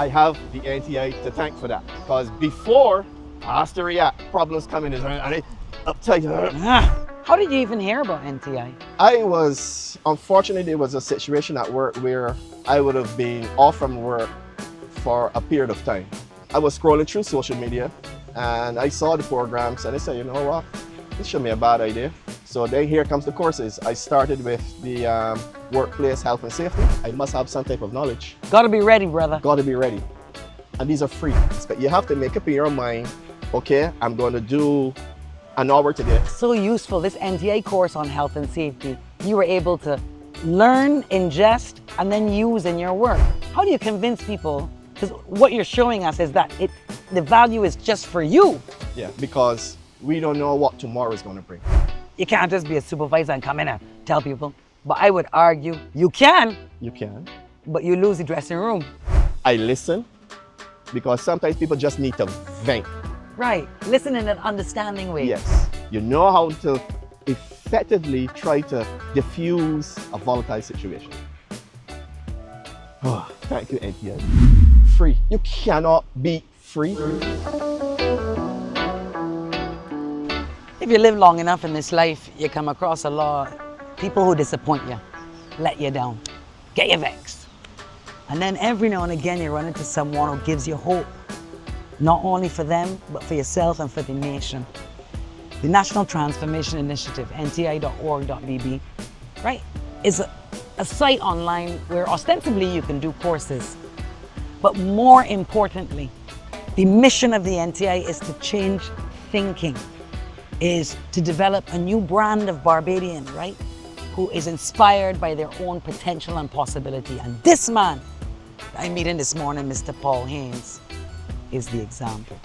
I have the NTI to thank for that. Because before, I have to react. Problems coming in, and they uptight. How did you even hear about NTI? Unfortunately, there was a situation at work where I would have been off from work for a period of time. I was scrolling through social media and I saw the programs and I said, you know what, this shouldn't be a bad idea. So then here comes the courses. I started with the workplace health and safety. I must have some type of knowledge. Gotta be ready, brother. Gotta be ready. And these are free. But you have to make up in your mind, okay, I'm going to do an hour today. So useful, this NTI course on health and safety. You were able to learn, ingest, and then use in your work. How do you convince people? Because what you're showing us is that the value is just for you. Yeah, because we don't know what tomorrow is going to bring. You can't just be a supervisor and come in and tell people. But I would argue you can. You can. But you lose the dressing room. I listen because sometimes people just need to vent. Right, listen in an understanding way. Yes, you know how to effectively try to diffuse a volatile situation. Oh, thank you, NTI. Free. You cannot be free. If you live long enough in this life, you come across a lot of people who disappoint you, let you down, get you vexed. And then every now and again you run into someone who gives you hope, not only for them, but for yourself and for the nation. The National Transformation Initiative, nti.org.bb, right, is a site online where ostensibly you can do courses. But more importantly, the mission of the NTI is to change thinking, is to develop a new brand of Barbadian, right, who is inspired by their own potential and possibility. And this man that I'm meeting this morning, Mr. Paul Haynes, is the example.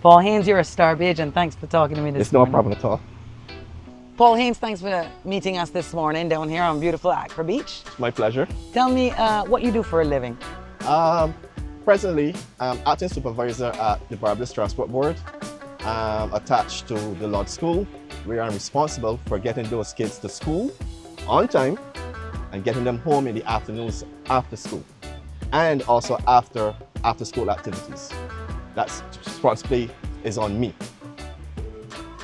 Paul Haynes, you're a Starr Bajan. Thanks for talking to me this morning. It's no problem at all. Paul Haynes, thanks for meeting us this morning down here on beautiful Accra Beach. It's my pleasure. Tell me what you do for a living. Presently, I'm acting supervisor at the Barbados Transport Board. I'm attached to the Lodge School, where I'm responsible for getting those kids to school on time and getting them home in the afternoons after school, and also after school activities. That's responsibility is on me.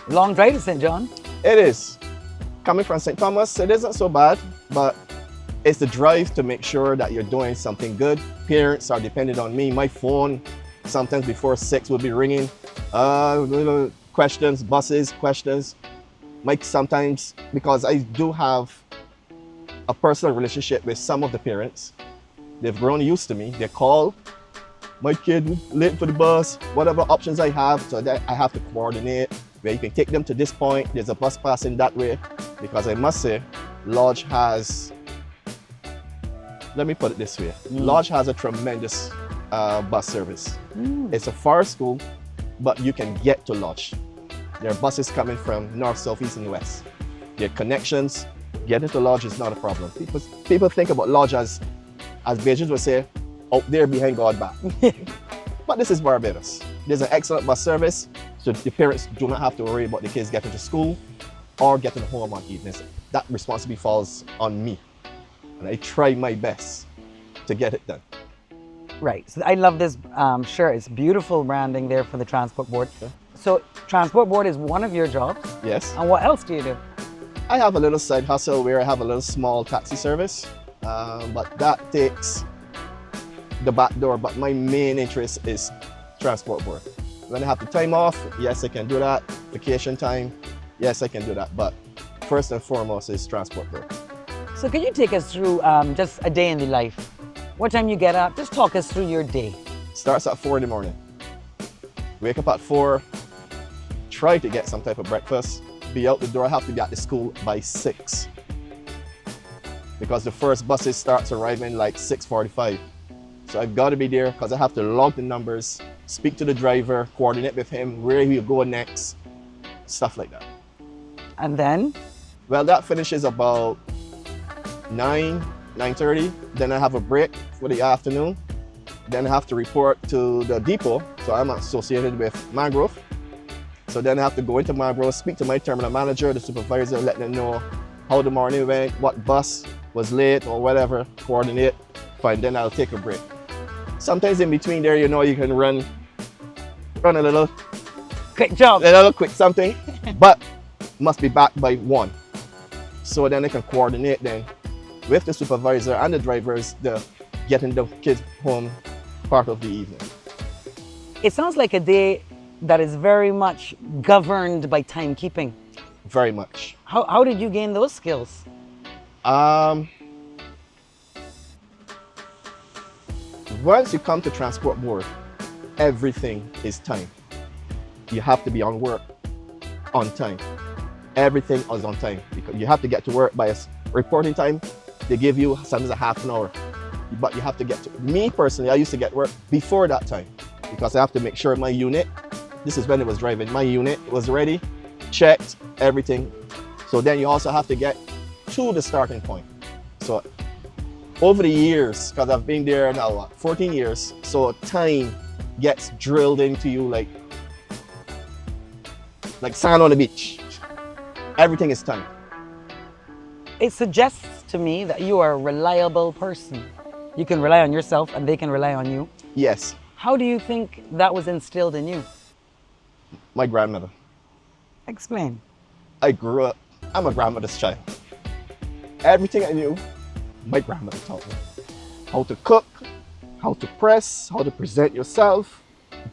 Long drive to St. John. It is. Coming from St. Thomas, it isn't so bad, but it's the drive to make sure that you're doing something good. Parents are dependent on me. My phone, sometimes before 6, will be ringing. Questions, buses, questions. Sometimes, because I do have a personal relationship with some of the parents, they've grown used to me. They call, my kid late for the bus, whatever options I have, so that I have to coordinate where you can take them to this point. There's a bus passing that way, because I must say, Lodge has, let me put it this way, Lodge has a tremendous bus service. It's a far school, but you can get to Lodge. There are buses coming from north, south, east, and west. There are connections. Getting to Lodge is not a problem. People think about Lodge as Bajans would say, out there behind God back. But this is Barbados. There's an excellent bus service, so the parents do not have to worry about the kids getting to school or getting home on evenings. That responsibility falls on me, and I try my best to get it done. Right, so I love this shirt. It's beautiful branding there for the Transport Board. Okay. So Transport Board is one of your jobs? Yes. And what else do you do? I have a little side hustle where I have a little small taxi service, but that takes the back door. But my main interest is Transport Board. When I have the time off, yes, I can do that. Vacation time, yes, I can do that. But first and foremost is Transport Board. So can you take us through just a day in the life? What time you get up? Just talk us through your day. Starts at 4 in the morning. Wake up at 4, try to get some type of breakfast, be out the door. I have to be at the school by 6, because the first buses starts arriving like 6:45. So I've got to be there because I have to log the numbers, speak to the driver, coordinate with him where he'll go next, stuff like that. And then? Well, that finishes about 9:30. Then I have a break for the afternoon. Then I have to report to the depot. So I'm associated with Mangrove. So then I have to go into Mangrove, speak to my terminal manager, the supervisor, let them know how the morning went, what bus was late or whatever, coordinate, fine, then I'll take a break. Sometimes in between there, you know, you can run a little Quick job. quick something, but must be back by 1. So then I can coordinate then with the supervisor and the drivers, the getting the kids home part of the evening. It sounds like a day that is very much governed by timekeeping. Very much. How did you gain those skills? Once you come to transport board, everything is time. You have to be on work on time. Everything is on time because you have to get to work by a reporting time. They give you sometimes a half an hour, but you have to get to. Me personally, I used to get work before that time because I have to make sure my unit. This is when it was driving. My unit was ready, checked everything. So then you also have to get to the starting point. So over the years, because I've been there now 14 years, so time gets drilled into you like sand on the beach. Everything is time. It suggests to me that you are a reliable person. You can rely on yourself and they can rely on you. Yes, How do you think that was instilled in you? my grandmother. Explain. I grew up, I'm a grandmother's child. Everything I knew, my grandmother taught me. How to cook, how to press, how to present yourself.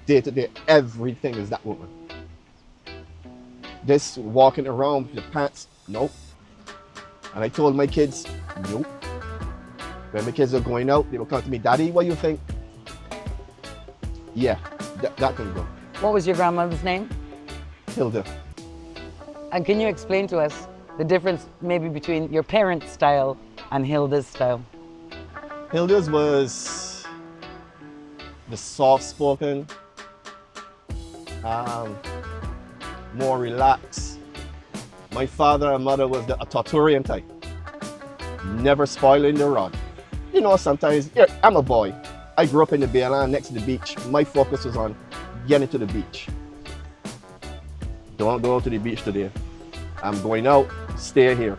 Day to day, everything is that woman. This walking around with your pants, nope. And I told my kids, nope. When my kids are going out, they will come to me, Daddy, what do you think? Yeah, that can go. What was your grandmother's name? Hilda. And can you explain to us the difference maybe between your parents' style and Hilda's style? Hilda's was the soft-spoken, more relaxed. My father and mother was a Tauturian type, never spoiling the rod. You know, sometimes, yeah, I'm a boy. I grew up in the BLN next to the beach. My focus was on getting to the beach. Don't go to the beach today. I'm going out, stay here.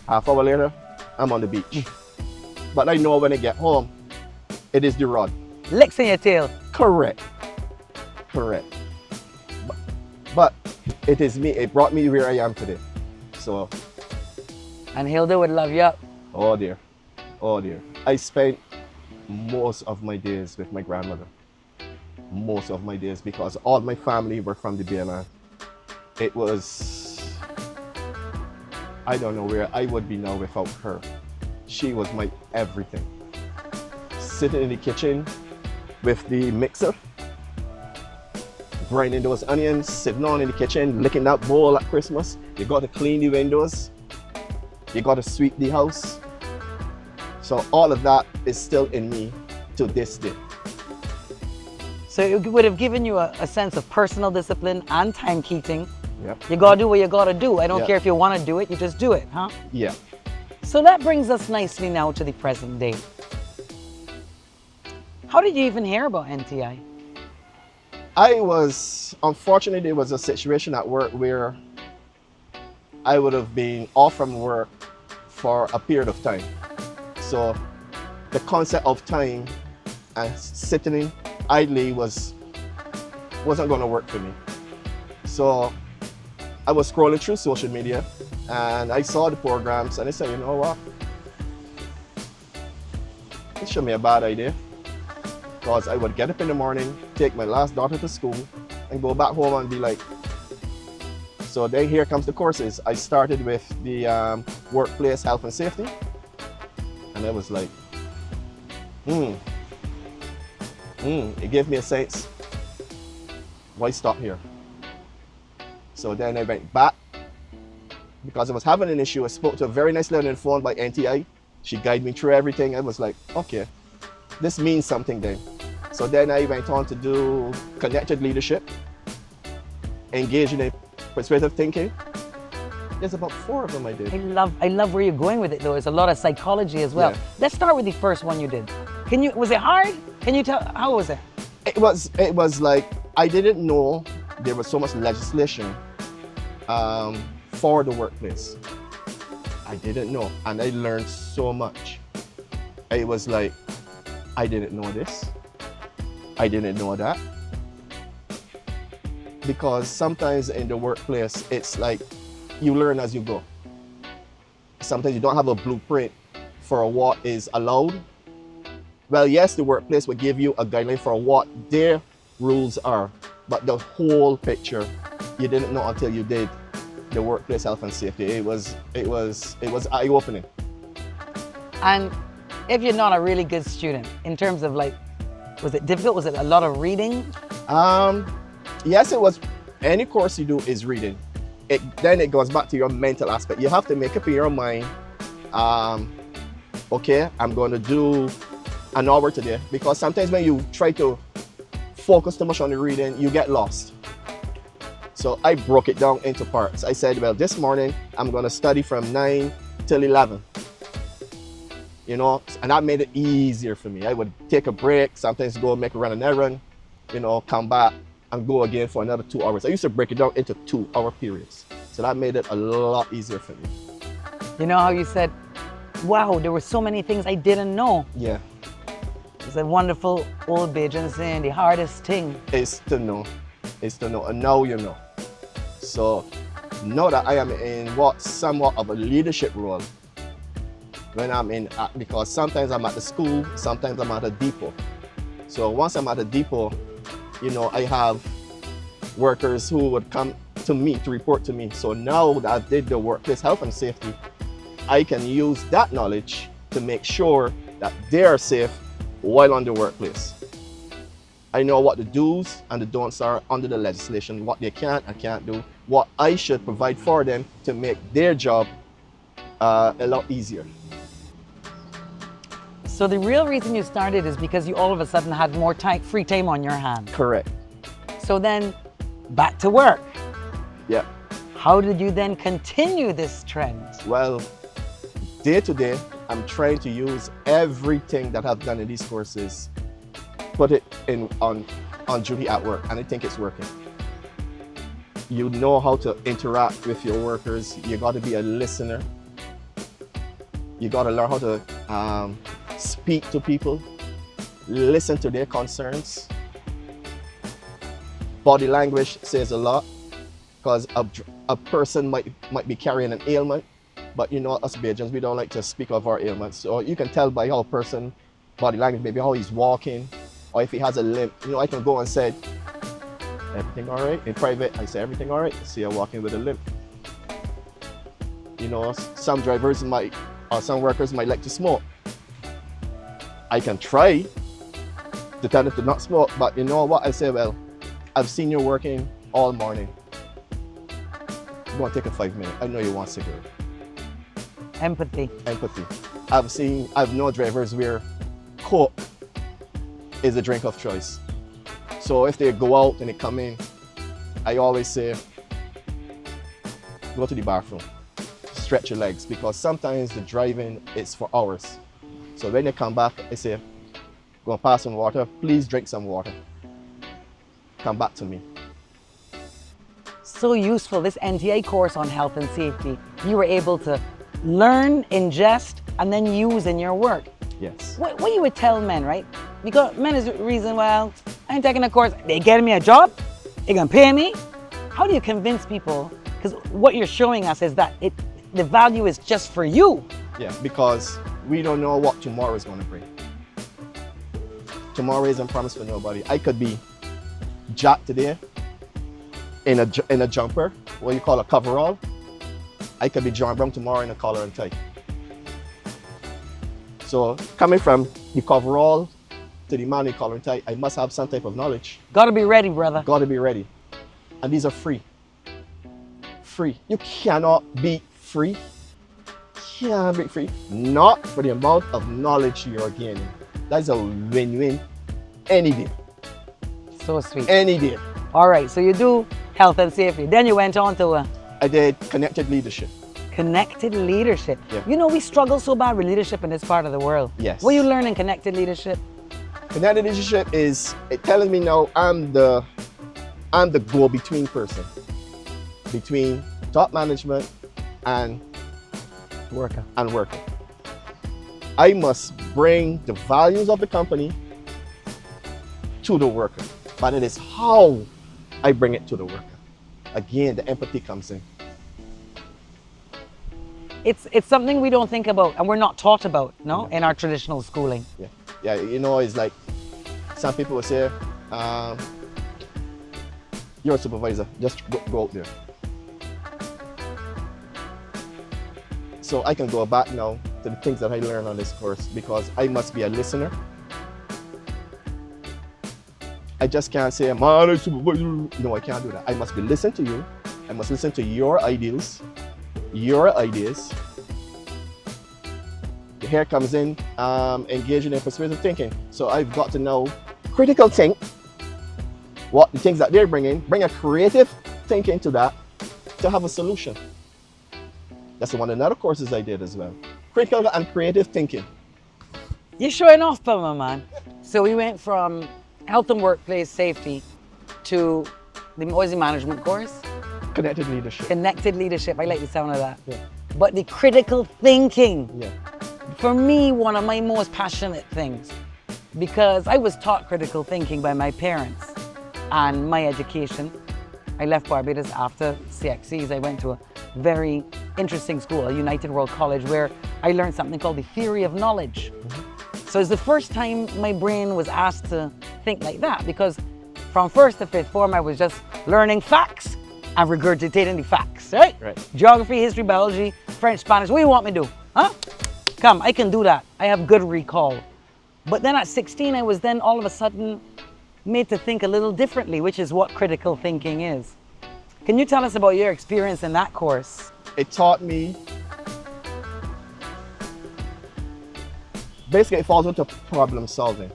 Half hour later, I'm on the beach. But I know when I get home, it is the rod. Licks in your tail. Correct. Correct. But it is me. It brought me where I am today. So, And Hilda would love you up. oh dear. Oh dear. I spent most of my days with my grandmother. Most of my days because all my family were from the BLN. It was, I don't know where I would be now without her. She was my everything. Sitting in the kitchen with the mixer, grinding those onions, sitting on in the kitchen, licking that bowl at Christmas. You got to clean the windows. You got to sweep the house. So all of that is still in me to this day. So it would have given you a sense of personal discipline and timekeeping. Yep. You gotta do what you gotta do. I don't Yeah. care if you wanna do it, you just do it, huh? Yeah. So that brings us nicely now to the present day. How did you even hear about NTI? Unfortunately, there was a situation at work where I would have been off from work for a period of time. So the concept of time and sitting idly wasn't going to work for me. So I was scrolling through social media and I saw the programs and I said, you know what? It shouldn't be a bad idea. Because I would get up in the morning, take my last daughter to school, and go back home and be like, so then here comes the courses. I started with the workplace health and safety. And I was like, it gave me a sense, why stop here? So then I went back because I was having an issue. I spoke to a very nice lady on the phone by NTI. She guided me through everything. I was like, okay, this means something then. So then I went on to do connected leadership, engaging in persuasive thinking. There's about 4 of them I did. I love where you're going with it though. It's a lot of psychology as well. Yeah. Let's start with the first one you did. Was it hard? Can you tell, how was it? It was like, I didn't know there was so much legislation for the workplace. I didn't know, and I learned so much. It was like, I didn't know this. I didn't know that. Because sometimes in the workplace, it's like you learn as you go. Sometimes you don't have a blueprint for what is allowed. Well, yes, the workplace will give you a guideline for what their rules are, but the whole picture, you didn't know until you did the workplace health and safety. It was eye-opening. And if you're not a really good student, in terms of like, was it difficult? Was it a lot of reading? Yes, it was. Any course you do is reading. Then it goes back to your mental aspect. You have to make up in your mind, okay, I'm going to do an hour today, because sometimes when you try to focus too much on the reading, you get lost. So I broke it down into parts. I said, well, this morning I'm going to study from 9 till 11. You know, and that made it easier for me. I would take a break, sometimes go make a run an errand, you know, come back and go again for another 2 hours. I used to break it down into 2-hour periods. So that made it a lot easier for me. You know how you said, wow, there were so many things I didn't know. Yeah. It's a wonderful old Bajan saying, the hardest thing is to know. Is to know. And now you know. So know that I am in somewhat of a leadership role when I'm in, because sometimes I'm at the school, sometimes I'm at a depot. So once I'm at a depot, you know, I have workers who would come to me to report to me. So now that I did the workplace health and safety, I can use that knowledge to make sure that they are safe while on the workplace. I know what the do's and the don'ts are under the legislation, what they can and can't do, what I should provide for them to make their job a lot easier. So the real reason you started is because you all of a sudden had more time, free time on your hands. Correct. So then back to work. Yeah. How did you then continue this trend? Well, day to day, I'm trying to use everything that I've done in these courses, put it in on duty at work, and I think it's working. You know how to interact with your workers. You got to be a listener. You got to learn how to speak to people, listen to their concerns. Body language says a lot, because a person might be carrying an ailment, but you know, us Bajans, we don't like to speak of our ailments. So you can tell by how a person, body language, maybe how he's walking, or if he has a limp. You know, I can go and say, everything all right? In private, I say, everything all right? See her walking with a limp. You know, some drivers might, or some workers might like to smoke. I can try to tell them to not smoke, but you know what? I say, well, I've seen you working all morning. Go and take a 5 minute. I know you want a cigarette. Empathy. Empathy. I've known drivers where Coke is a drink of choice. So if they go out and they come in, I always say, go to the bathroom, stretch your legs, because sometimes the driving is for hours. So when they come back, I say, go and pass some water, please drink some water. Come back to me. So useful, this NTI course on health and safety. You were able to learn, ingest, and then use in your work. Yes. What you would tell men, right? Because men is the reason, well, I ain't taking a course. They getting me a job, they gonna pay me. How do you convince people? Because what you're showing us is that the value is just for you. Yeah, because we don't know what tomorrow is going to bring. Tomorrow isn't promised for nobody. I could be Jack today in a jumper, what you call a coverall. I could be John Brown tomorrow in a collar and tie. So coming from the coverall to the man in collar and tie, I must have some type of knowledge. Gotta be ready, brother. Gotta be ready. And these are free. Free. You cannot be free. Can't be free. Not for the amount of knowledge you're gaining. That's a win-win any day. So sweet. Any day. All right, so you do health and safety. Then you went on to I did connected leadership. connected leadership. Yeah. You know, we struggle so bad with leadership in this part of the world. Yes. What you learn in connected leadership? Connected leadership is telling me now I'm the go-between person between top management, and Worker. worker. I must bring the values of the company to the worker, but it is how I bring it to the worker. Again, the empathy comes in. It's something we don't think about and we're not taught about, no, in our traditional schooling. Yeah, yeah. It's like some people will say, "You're a supervisor. Just go out there." So I can go back now to the things that I learned on this course because I must be a listener. I just can't say, "Man, I'm a supervisor." No, I can't do that. I must be listening to you. I must listen to your ideals, your ideas. Here comes in engaging in persuasive thinking. So I've got to know critical think, what the things that they're bring a creative thinking to that to have a solution. That's one of the other courses I did as well. Critical and creative thinking. You're showing off, my man. So we went from health and workplace safety to the noisy management course. Connected leadership. Connected leadership, I like the sound of that. Yeah. But the critical thinking, Yeah. for me, one of my most passionate things, because I was taught critical thinking by my parents and my education. I left Barbados after CXCs. I went to a very interesting school, a United World College, where I learned something called the theory of knowledge. So it's the first time my brain was asked to think like that, because from first to fifth form, I was just learning facts and regurgitating the facts, right? Right. Geography, history, biology, French, Spanish, what do you want me to do? Huh? Come, I can do that. I have good recall. But then at 16, I was then all of a sudden made to think a little differently, which is what critical thinking is. Can you tell us about your experience in that course? It taught me, basically it falls into problem solving.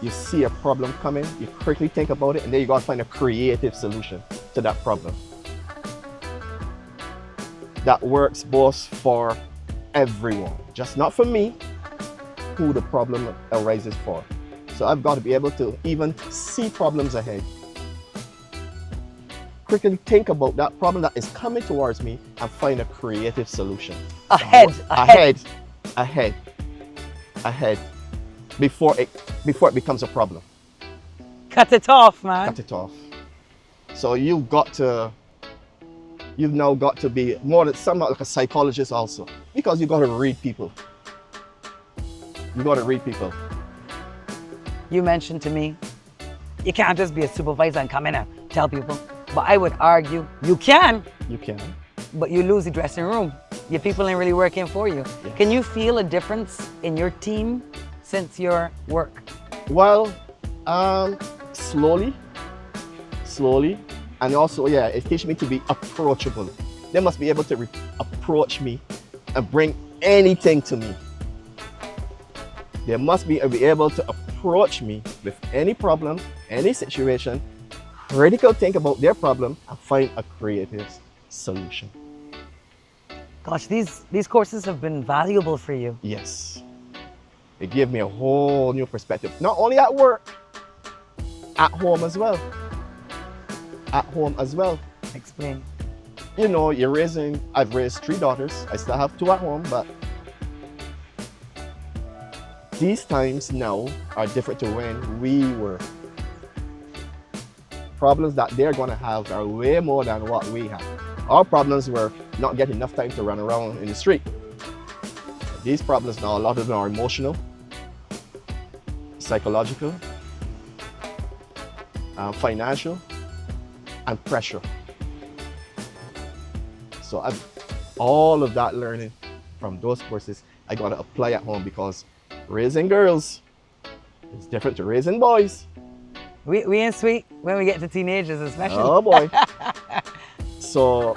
You see a problem coming, you quickly think about it, and then you gotta find a creative solution to that problem. That works both for everyone, just not for me, who the problem arises for. So I've got to be able to even see problems ahead. Quickly think about that problem that is coming towards me and find a creative solution. Ahead. Before it becomes a problem. Cut it off, man. Cut it off. So you've now got to be more than somewhat like a psychologist also, because you've got to read people. You've got to read people. You mentioned to me, you can't just be a supervisor and come in and tell people. But I would argue, you can, You can. but you lose the dressing room. Your people ain't really working for you. Yes. Can you feel a difference in your team since your work? Well, slowly, and also, it teaches me to be approachable. They must be able to approach me and bring anything to me. They must be able to approach me with any problem, any situation, critical think about their problem, and find a creative solution. Gosh, these courses have been valuable for you. Yes. It gave me a whole new perspective, not only at work, at home as well. At home as well. Explain. I've raised 3 daughters. I still have 2 at home, but these times now are different to when we were. Problems that they're going to have are way more than what we have. Our problems were not getting enough time to run around in the street. These problems now, a lot of them are emotional, psychological, financial, and pressure. So all of that learning from those courses, I got to apply at home, because raising girls is different to raising boys. We ain't sweet when we get to teenagers, especially. Oh boy. So,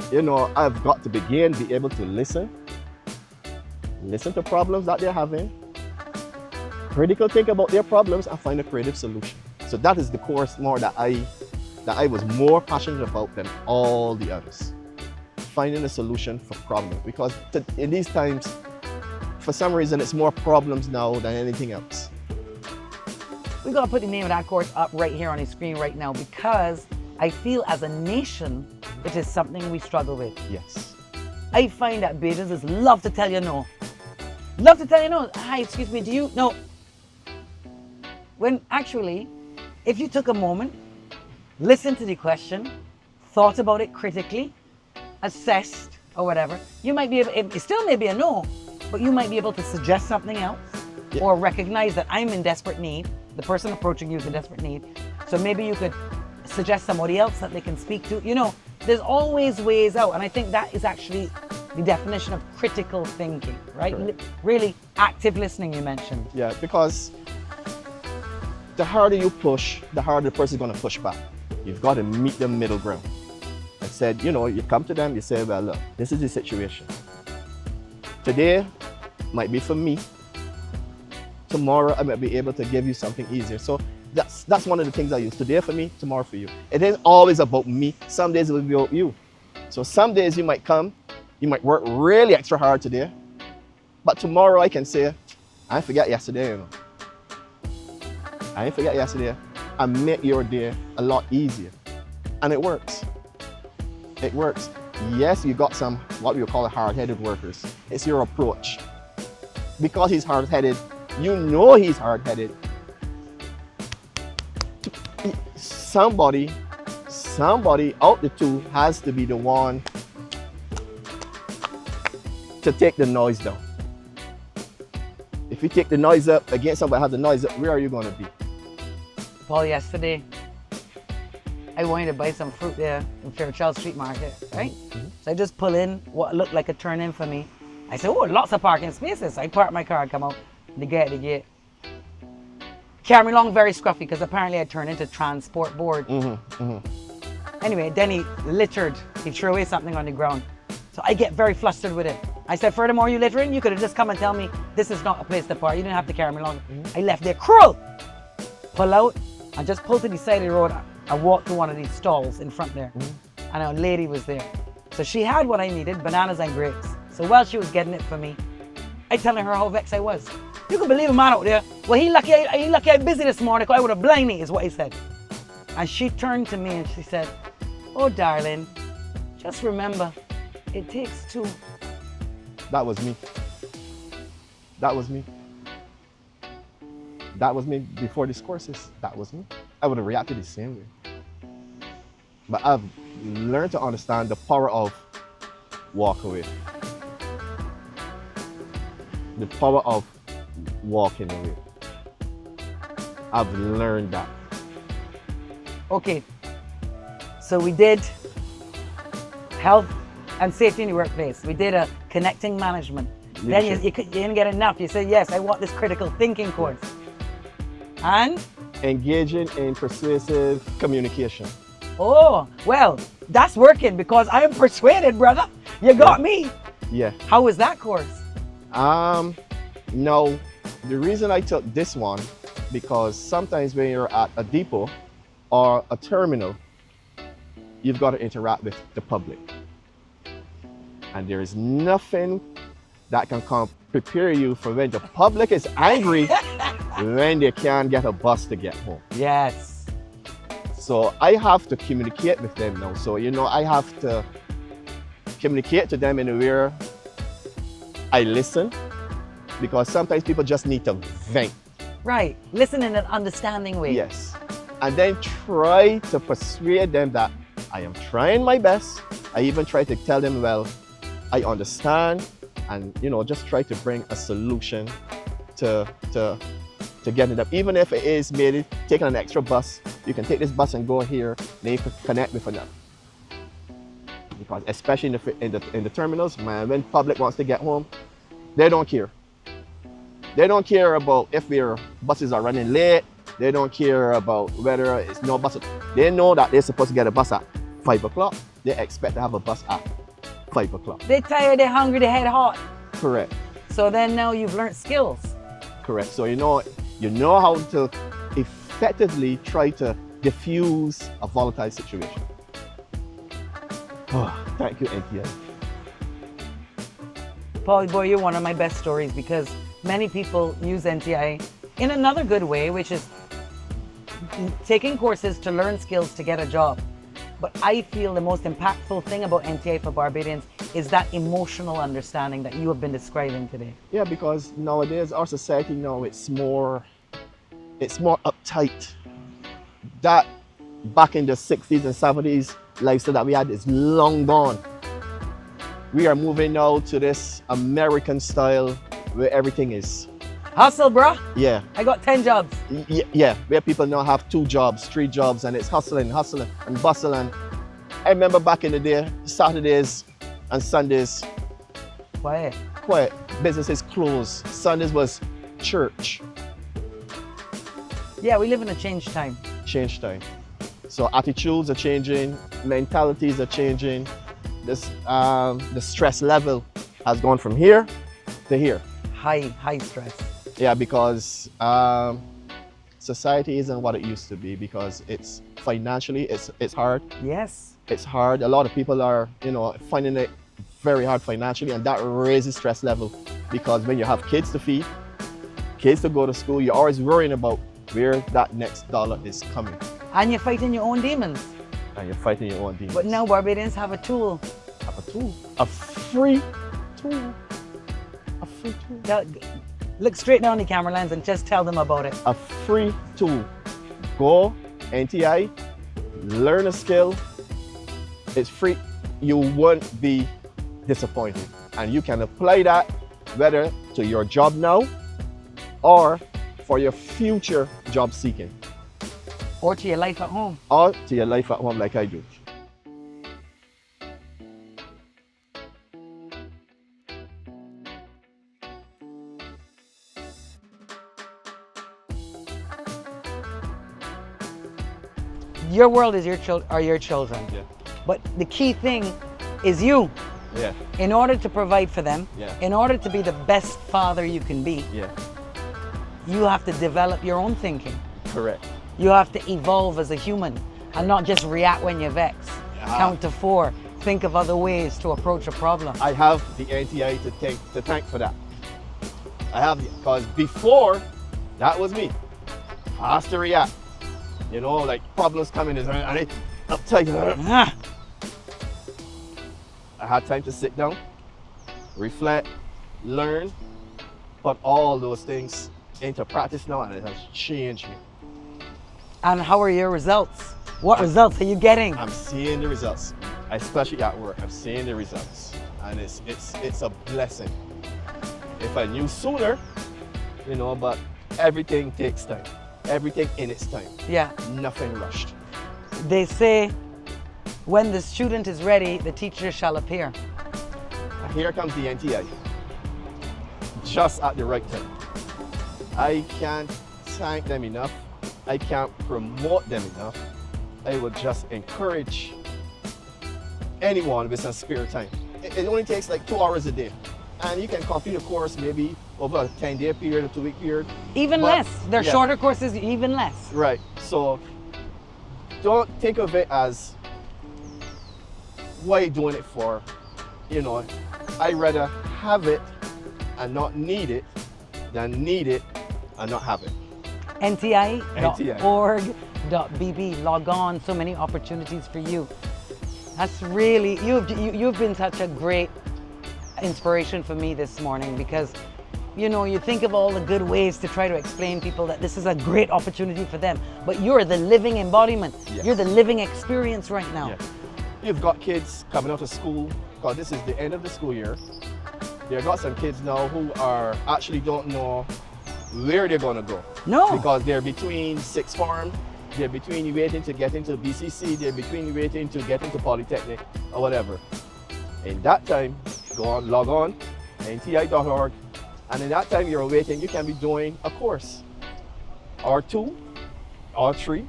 I've got to be able to listen to problems that they're having, critical think about their problems, and find a creative solution. So that is the course more that I was more passionate about than all the others. Finding a solution for problems, because in these times, for some reason, it's more problems now than anything else. We're gonna put the name of that course up right here on the screen right now, because I feel as a nation, it is something we struggle with. Yes. I find that businesses love to tell you no. Love to tell you no. Hi, excuse me, do you? No. When actually, if you took a moment, listened to the question, thought about it critically, assessed or whatever, you might be able, it still may be a no, but you might be able to suggest something else or recognize that I'm in desperate need. The person approaching you is in desperate need. So maybe you could suggest somebody else that they can speak to. You know, there's always ways out. And I think that is actually the definition of critical thinking, right? Really active listening, you mentioned. Yeah, because the harder you push, the harder the person is going to push back. You've got to meet the middle ground. I said, you know, you come to them, you say, well, look, this is the situation. Today might be for me. Tomorrow I might be able to give you something easier. So that's one of the things I use. Today for me, tomorrow for you. It isn't always about me. Some days it will be about you. So some days you might come, you might work really extra hard today, but tomorrow I can say, I ain't forget yesterday, you know. I ain't forget yesterday. I make your day a lot easier. And it works. It works. Yes, you got some, what we would call hard-headed workers. It's your approach. Because he's hard-headed, you know he's hard-headed. Somebody out the two has to be the one to take the noise down. If you take the noise up against somebody who has the noise up, where are you going to be? Paul, yesterday, I wanted to buy some fruit there in Fairchild Street Market, right? So I just pull in what looked like a turn in for me. I said, oh, lots of parking spaces. I park my car, come out, the gate. Carry me along very scruffy because apparently I turned into transport board. Anyway, then he littered. He threw away something on the ground. So I get very flustered with it. I said, furthermore, you littering? You could have just come and tell me this is not a place to park. You didn't have to carry me along. I left there, cruel. Pull out and just pull to the side of the road. I walked to one of these stalls in front there, and a lady was there. So she had what I needed, bananas and grapes. So while she was getting it for me, I telling her how vexed I was. You can believe a man out there. Well, he lucky I'm busy this morning, because I would have blinded, is what he said. And she turned to me and she said, oh, darling, just remember, it takes two. That was me. That was me. That was me before these courses. That was me. I would have reacted the same way. But I've learned to understand the power of walk away. The power of walking away. I've learned that. Okay, so we did health and safety in the workplace. We did a connecting management. Leadership. Then you didn't get enough. You said, yes, I want this critical thinking course. And? Engaging in persuasive communication. Oh, well, that's working because I am persuaded, brother. You got me. Yeah. How was that course? No, the reason I took this one, because sometimes when you're at a depot or a terminal, you've got to interact with the public. And there is nothing that can prepare you for when the public is angry when they can't get a bus to get home. Yes. So I have to communicate with them now. So, you know, I have to communicate to them in a way I listen, because sometimes people just need to vent. Right. Listen in an understanding way. Yes. And then try to persuade them that I am trying my best. I even try to tell them, well, I understand, and, you know, just try to bring a solution to getting it up. Even if it is maybe taking an extra bus, you can take this bus and go here, then you can connect with another. Because especially in the terminals, man, when public wants to get home, they don't care. They don't care about if their buses are running late. They don't care about whether it's no bus. They know that they're supposed to get a bus at 5 o'clock. They expect to have a bus at 5 o'clock. They're tired, they're hungry, they head hot. Correct. So then now you've learned skills. Correct. So you know how to effectively try to diffuse a volatile situation. Oh, thank you, NTI. Paul, boy, you're one of my best stories because many people use NTI in another good way, which is taking courses to learn skills to get a job. But I feel the most impactful thing about NTI for Barbadians is that emotional understanding that you have been describing today. Yeah, because nowadays our society now it's more uptight. That back in the 60s and 70s lifestyle that we had is long gone. We are moving now to this American style where everything is, Hustle, bro. yeah, I got 10 jobs. yeah, where people now have 2 jobs, 3 jobs, and it's hustling and bustle. And I remember back in the day, Saturdays and Sundays, Quiet. quiet, businesses closed. Sundays was church, Yeah, we live in a changed time. change time. So attitudes are changing, mentalities are changing. The stress level has gone from here to here. High stress. Yeah, because society isn't what it used to be, because it's financially it's hard. Yes. It's hard. A lot of people are, finding it very hard financially, and that raises stress level, because when you have kids to feed, kids to go to school, you're always worrying about where that next dollar is coming, And you're fighting your own demons. and you're fighting your own demons. But now Barbadians have a tool. Have a tool, a free tool, a free tool, Look straight down the camera lens and just tell them about it. a free tool. Go NTI, learn a skill. It's free. You won't be disappointed, and you can apply that whether to your job now or for your future job seeking, Or to your life at home. or to your life at home like I do. Your world is your children. Yeah. But the key thing is you. Yeah. In order to provide for them, Yeah. in order to be the best father you can be, Yeah. you have to develop your own thinking. Correct. You have to evolve as a human and not just react when you're vexed. Yeah. Count to 4. Think of other ways to approach a problem. I have the NTI to thank for that. I have, because before, that was me. Fast to react. Like problems coming and it uptight. Ah, I had time to sit down, reflect, learn, put all those things into practice now, and it has changed me. and how are your results? What results are you getting? I'm seeing the results, especially at work. I'm seeing the results, and it's a blessing. If I knew sooner, but everything takes time. Everything in its time. Yeah. Nothing rushed. They say, when the student is ready, the teacher shall appear. Here comes the NTI, just at the right time. I can't thank them enough. I can't promote them enough. I would just encourage anyone with some spare time. It only takes like 2 hours a day, and you can complete a course maybe over a 10-day period, a 2-week period. Even But, less. They're yeah. shorter courses, even less. Right. So don't think of it as what are you doing it for. I'd rather have it and not need it than need it and not have it. NTI.org.bb. Log on. So many opportunities for you. That's really, you've been such a great inspiration for me this morning, because you think of all the good ways to try to explain people that this is a great opportunity for them, but you're the living embodiment. Yes. You're the living experience right now. Yeah. You've got kids coming out of school, because this is the end of the school year. You've got some kids now who are actually don't know where they're going to go. No. Because they're between sixth form, they're between waiting to get into BCC, they're between waiting to get into Polytechnic or whatever. In that time, log on, nti.org, and in that time you're waiting, you can be doing a course, or 2, or 3.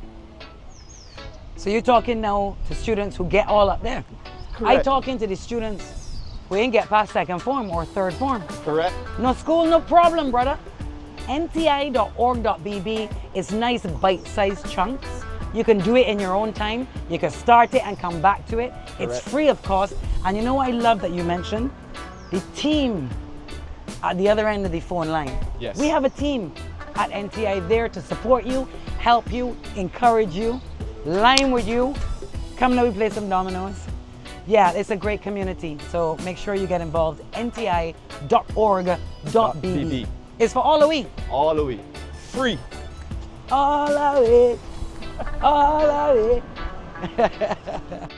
So you're talking now to students who get all up there. Correct. I talking to the students who ain't get past second form or third form. Correct. No school, no problem, brother. nti.org.bb is nice bite-sized chunks. You can do it in your own time. You can start it and come back to it. It's Correct. free of cost. And you know what I love that you mentioned? The team at the other end of the phone line. Yes. We have a team at NTI there to support you, help you, encourage you, line with you, Come now, we play some dominoes. Yeah, it's a great community. So make sure you get involved. nti.org.bb. .bb. It's for all the week. All the way. Free. All of it. All of it.